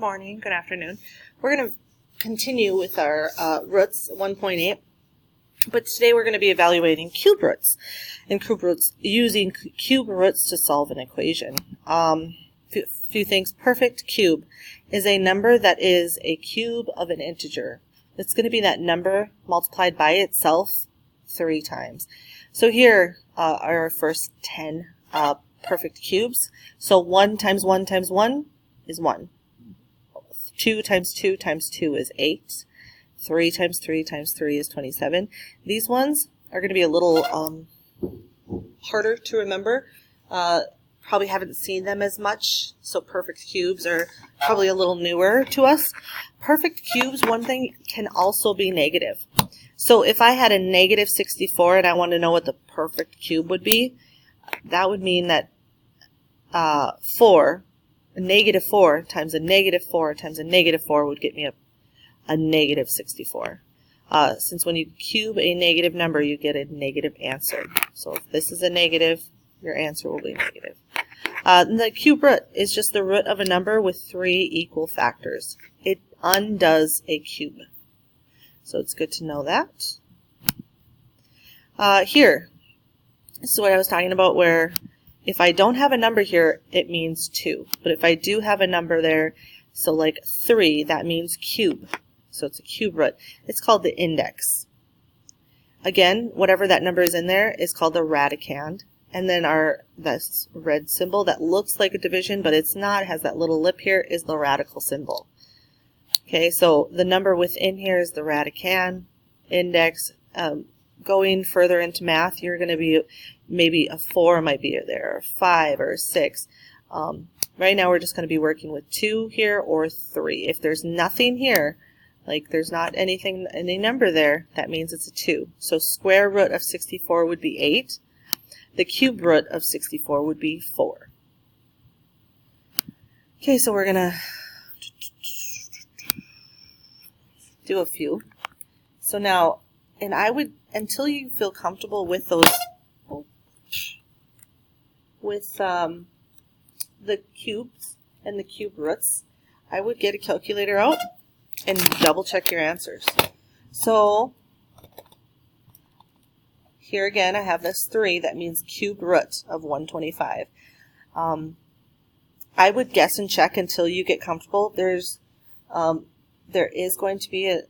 morning, good afternoon. We're going to continue with our roots 1.8, but today we're going to be evaluating cube roots and cube roots using cube roots to solve an equation. Few things. Perfect cube is a number that is a cube of an integer. It's going to be that number multiplied by itself 3 times. So here are our first 10 perfect cubes. So 1 times 1 times 1 is 1. 2 times 2 times 2 is 8. 3 times 3 times 3 is 27. These ones are going to be a little harder to remember. Probably haven't seen them as much, so perfect cubes are probably a little newer to us. Perfect cubes, one thing, can also be negative. So if I had a negative 64 and I want to know what the perfect cube would be, that would mean that negative 4 times a negative 4 times a negative 4 would get me a negative 64. Since when you cube a negative number, you get a negative answer. So if this is a negative, your answer will be negative. The cube root is just the root of a number with 3 equal factors. It undoes a cube. So it's good to know that. Here, this is what I was talking about, where if I don't have a number here, it means 2. But if I do have a number there, so like 3, that means cube. So it's a cube root. It's called the index. Again, whatever that number is in there is called the radicand. And then this red symbol that looks like a division, but it's not, it has that little lip here, is the radical symbol. Okay, so the number within here is the radicand index. Going further into math, you're going to be maybe a 4 might be there, or 5 or 6. Right now we're just going to be working with 2 here or 3. If there's nothing here, like there's not anything, any number there, that means it's a 2. So square root of 64 would be 8. The cube root of 64 would be 4. Okay, so we're going to do a few. So now, and I would, until you feel comfortable with those, with the cubes and the cube roots, I would get a calculator out and double check your answers. So here again, I have this 3. That means cube root of 125. I would guess and check until you get comfortable. There is going to be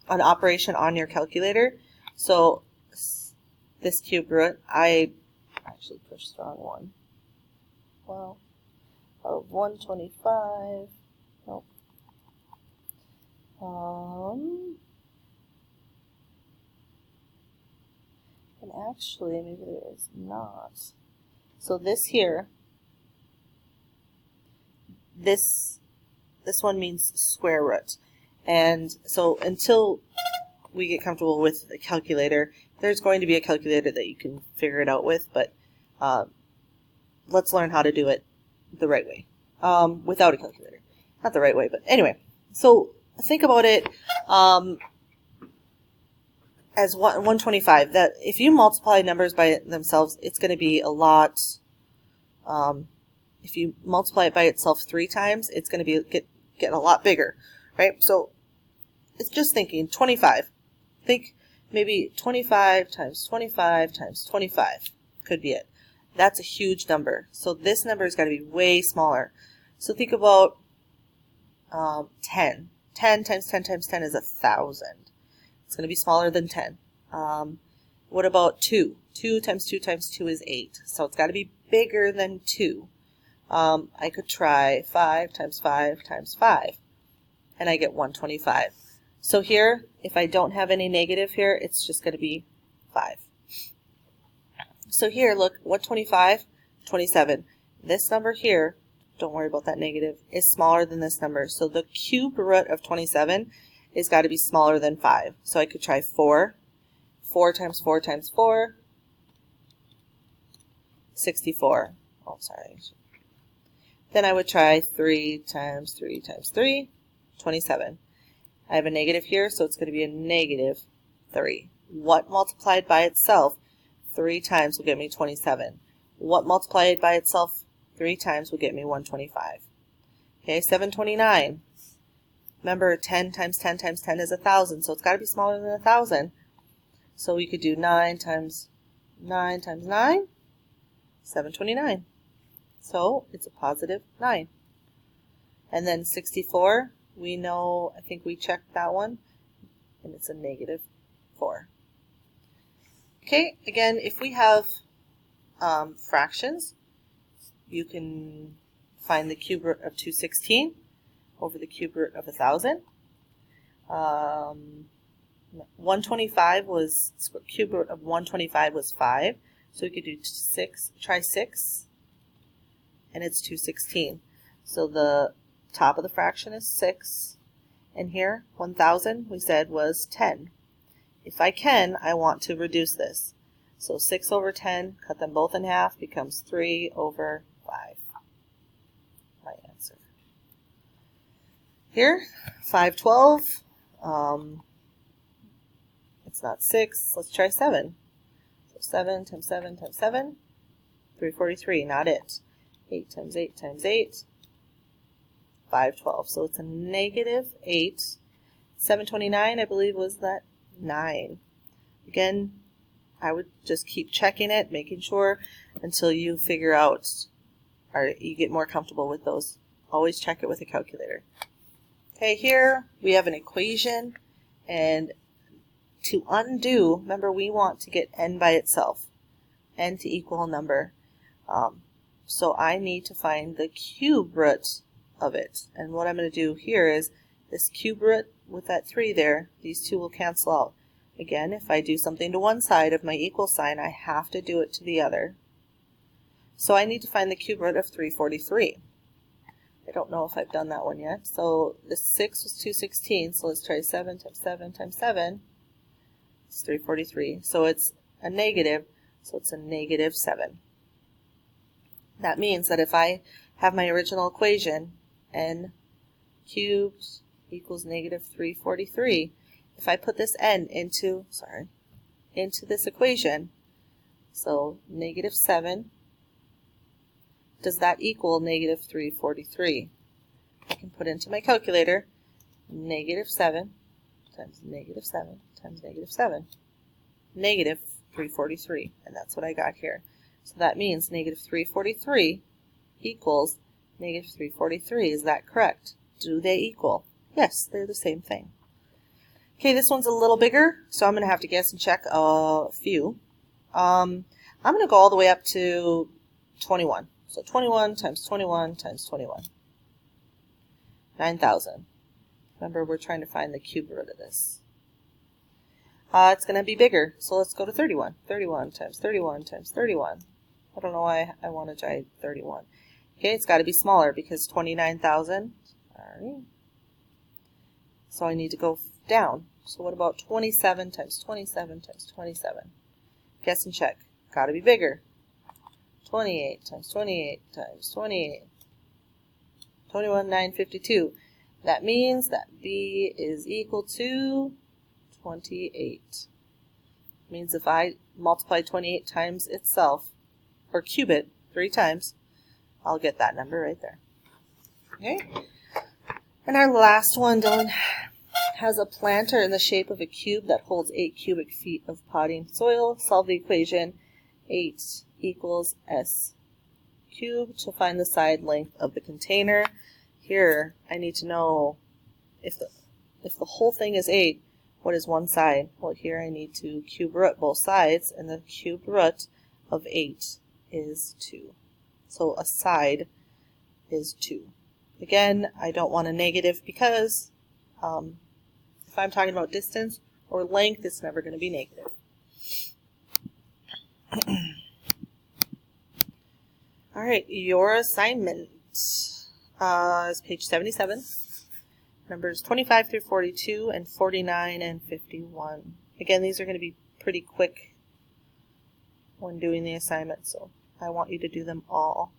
an operation on your calculator. So this cube root, I actually pushed the wrong one. Well, of 125. Nope. And actually, maybe there is not. So this here, this one means square root. And so until we get comfortable with the calculator, there's going to be a calculator that you can figure it out with, but let's learn how to do it the right way, without a calculator. Not the right way, but anyway. So think about it as 125, that if you multiply numbers by themselves, it's going to be a lot. If you multiply it by itself 3 times, it's going to be get a lot bigger, right? So it's just thinking 25. Think maybe 25 times 25 times 25 could be it. That's a huge number. So this number has got to be way smaller. So think about 10. 10 times 10 times 10 is 1,000. It's going to be smaller than 10. What about 2? 2 times 2 times 2 is 8. So it's got to be bigger than 2. I could try 5 times 5 times 5. And I get 125. So here, if I don't have any negative here, it's just going to be 5. So here, look, 125, 27. This number here, don't worry about that negative, is smaller than this number. So the cube root of 27 is got to be smaller than 5. So I could try 4. 4 times 4 times 4, 64. Oh, sorry. Then I would try 3 times 3 times 3, 27. I have a negative here, so it's going to be a negative 3. What multiplied by itself 3 times will give me 27. What multiplied by itself 3 times will get me 125. Okay, 729. Remember, 10 times 10 times 10 is 1,000, so it's got to be smaller than 1,000. So we could do 9 times 9 times 9, 729. So it's a positive 9. And then 64, we know, I think we checked that one, and it's a negative 4. Okay, again, if we have fractions, you can find the cube root of 216 over the cube root of 1,000. 125 was, cube root of 125 was 5, so we could do 6, try 6, and it's 216. So the top of the fraction is 6, and here 1,000 we said was 10. If I can, I want to reduce this. So 6 over 10, cut them both in half, becomes 3 over 5. My answer. Here, 512. It's not 6. Let's try 7. So 7 times 7 times 7, 343. Not it. 8 times 8 times 8, 512. So it's a negative 8. 729, I believe, was that 9. Again, I would just keep checking it, making sure until you figure out or you get more comfortable with those. Always check it with a calculator. Okay, here we have an equation, and to undo, remember we want to get n by itself, n to equal a number. So I need to find the cube root of it. And what I'm going to do here is this cube root with that 3 there, these two will cancel out. Again, if I do something to one side of my equal sign, I have to do it to the other. So I need to find the cube root of 343. I don't know if I've done that one yet. So this 6 was 216, so let's try 7 times 7 times 7. It's 343. So it's a negative, so it's a negative 7. That means that if I have my original equation, n cubed equals negative 343, if I put this n into this equation, so negative 7, does that equal negative 343? I can put into my calculator negative 7 times negative 7 times negative 7, negative 343, and that's what I got here. So that means negative 343 equals negative 343. Is that correct? Do they equal? Yes, they're the same thing. Okay, this one's a little bigger, so I'm going to have to guess and check a few. I'm going to go all the way up to 21. So 21 times 21 times 21. 9,000. Remember, we're trying to find the cube root of this. It's going to be bigger, so let's go to 31. 31 times 31 times 31. I don't know why I want to try 31. Okay, it's got to be smaller because 29,000. Sorry. So I need to go down. So what about 27 times 27 times 27? Guess and check. Got to be bigger. 28 times 28 times 28. 21,952. That means that B is equal to 28. Means if I multiply 28 times itself, or cube it 3 times, I'll get that number right there. Okay? And our last one, Dylan, has a planter in the shape of a cube that holds 8 cubic feet of potting soil. Solve the equation 8 equals S cubed to find the side length of the container. Here, I need to know if the whole thing is 8, what is one side? Well, here I need to cube root both sides, and the cube root of 8 is 2. So a side is 2. Again, I don't want a negative because if I'm talking about distance or length, it's never going to be negative. All right, your assignment is page 77, numbers 25 through 42 and 49 and 51. Again, these are going to be pretty quick when doing the assignment, so I want you to do them all.